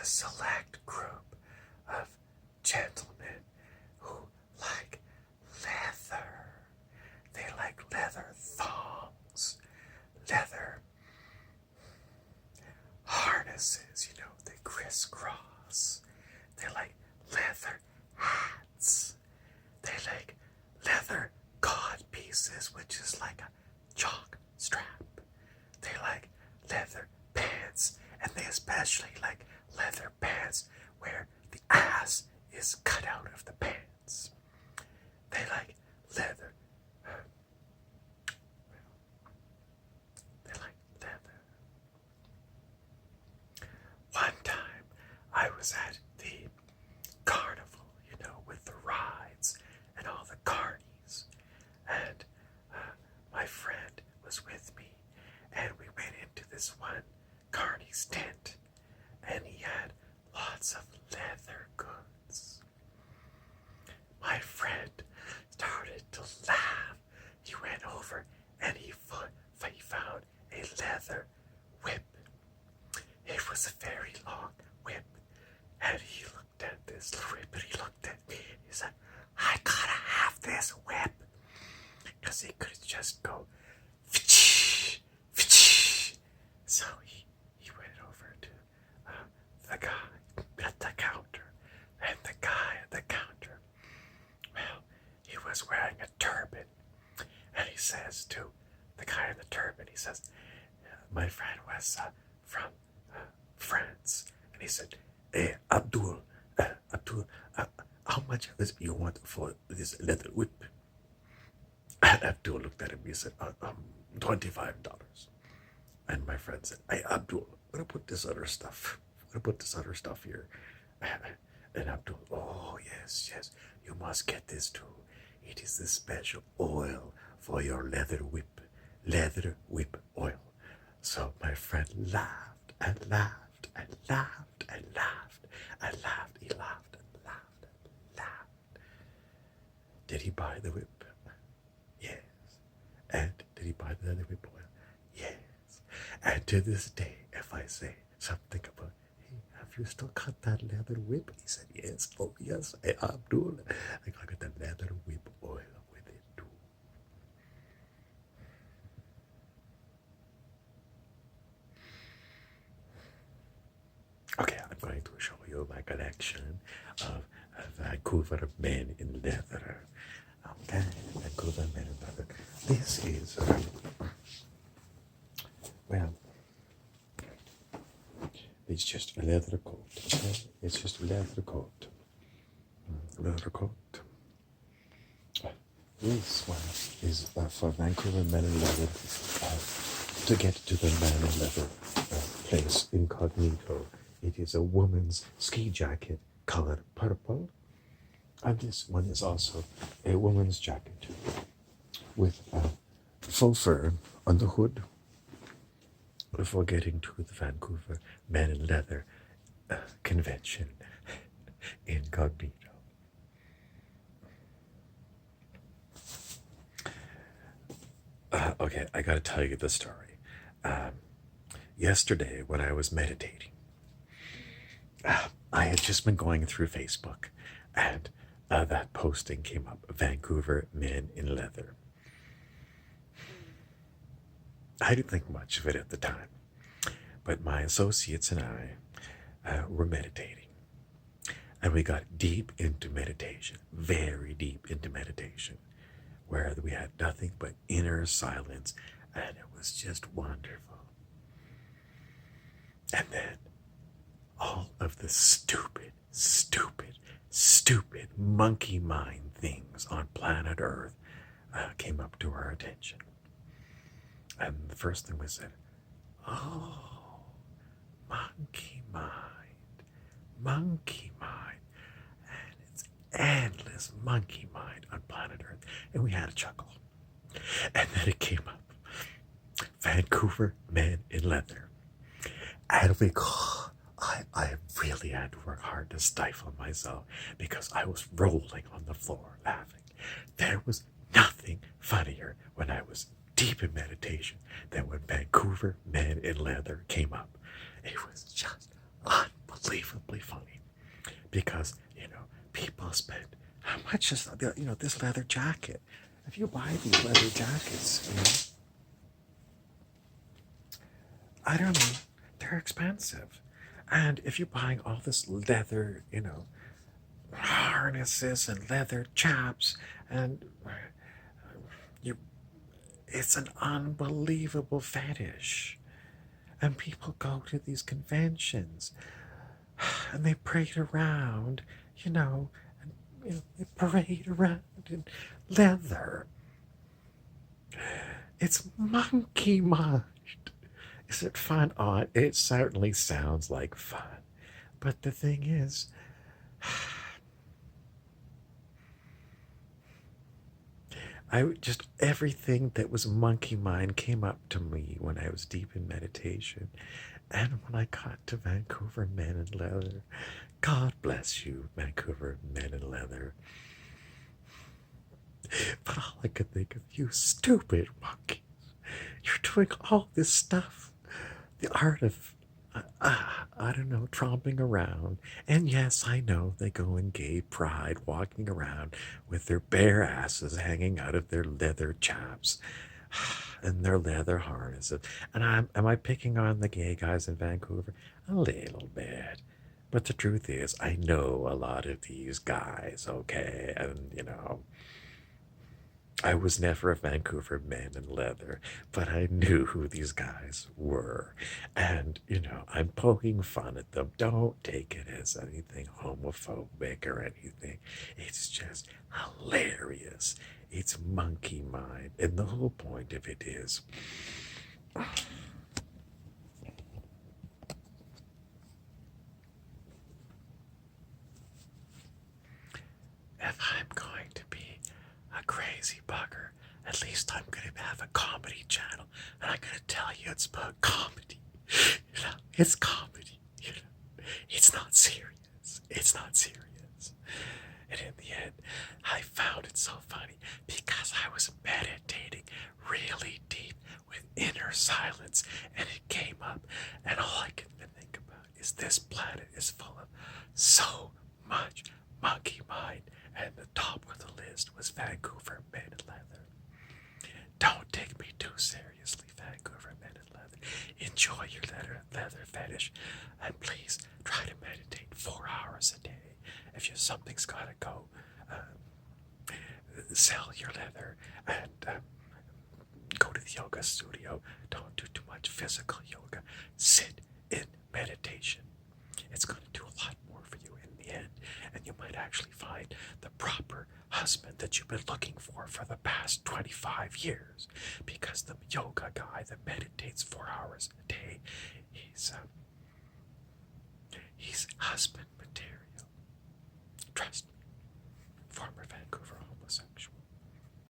select group of gentlemen who like leather. They like leather thongs, leather harnesses, they crisscross. They like leather hats. They like leather cod pieces, which is like a chalk strap. They like leather pants, and they especially like leather pants where the ass is cut out of the pants. They like leather. They like leather. One time I was at the carnival, with the rides and all the carnies, and my friend was with me, and we went into this one carnie's tent, and he had lots of leather goods. My friend started to laugh. He went over and he found a leather whip. It was a very long whip, and he looked at this whip and he looked at me. He said, "I gotta have this whip," because he could just go, "Fitch, fitch." So he went over to the guy at the counter, and the guy at the counter, well, he was wearing a turban, and he says to the guy in the turban, he says, my friend was from France, and he said, "Hey, Abdul, how much of this you want for this leather whip?" And Abdul looked at him, he said, $25. And my friend said, "Hey, Abdul, I'm gonna put this other stuff here." And Abdul, "Oh, yes, you must get this too. It is the special oil for your leather whip oil." So my friend laughed and laughed and laughed and laughed and laughed. He laughed and laughed and laughed. Did he buy the whip? Yes. And did he buy the leather whip oil? Yes. And to this day, if I say something about, "Hey, have you still got that leather whip?" He said, "Yes." "Oh, yes. Hey, Abdul, I got the leather whip oil with it too." Okay, I'm going to show you my collection of Vancouver men in leather. Okay, Vancouver men in leather. This is, well, it's just a leather coat. Okay? It's just a leather coat. Leather coat. This one is for Vancouver men in leather. To get to the man in leather place incognito, it is a woman's ski jacket colored purple. And this one is also a woman's jacket with faux fur on the hood before getting to the Vancouver Men in Leather convention incognito. Okay, I gotta tell you the story. Yesterday, when I was meditating, I had just been going through Facebook, and that posting came up, Vancouver Men in Leather. I didn't think much of it at the time, but my associates and I were meditating, and we got deep into meditation, very deep into meditation, where we had nothing but inner silence, and it was just wonderful. And then all of the stupid monkey mind things on planet Earth came up to our attention. And the first thing we said, "Oh, monkey mind, and it's endless monkey mind on planet Earth." And we had a chuckle. And then it came up, Vancouver Men in Leather. And I really had to work hard to stifle myself because I was rolling on the floor laughing. There was nothing funnier when I was deep in meditation than when Vancouver Men in Leather came up. It was just unbelievable. unbelievably funny because, people spend, how much is, this leather jacket? If you buy these leather jackets, I don't know, they're expensive. And if you're buying all this leather, harnesses and leather chaps, and you, it's an unbelievable fetish. And people go to these conventions and they parade around, and they parade around in leather. It's monkey mind. Is it fun? Oh, it certainly sounds like fun. But the thing is, everything that was monkey mind came up to me when I was deep in meditation. And when I got to Vancouver Men in Leather, God bless you, Vancouver Men in Leather. But all I could think of, you stupid monkeys. You're doing all this stuff. The art of, I don't know, tromping around. And yes, I know they go in gay pride, walking around with their bare asses hanging out of their leather chaps and their leather harnesses. And am I picking on the gay guys in Vancouver? A little bit. But the truth is, I know a lot of these guys, okay? And, I was never a Vancouver Man in Leather, but I knew who these guys were. And, I'm poking fun at them. Don't take it as anything homophobic or anything. It's just hilarious. It's monkey mind. And the whole point of it is, if I'm going to be a crazy bugger, at least I'm going to have a comedy channel, and I'm going to tell you it's about comedy. It's comedy. It's not serious. It's not serious. And in the end, I found it so funny because I was meditating really deep with inner silence, and it came up, and all I could think about is this planet is full of so much monkey mind, and the top of the list was Vancouver Men in Leather. Don't take me too seriously, Vancouver Men in Leather. Enjoy your leather fetish, and please try to meditate 4 hours a day. If something's gotta go, sell your leather and go to the yoga studio. Don't do too much physical yoga. Sit in meditation. It's going to do a lot more for you in the end, and you might actually find the proper husband that you've been looking for the past 25 years, because the yoga guy that meditates 4 hours a day, he's husband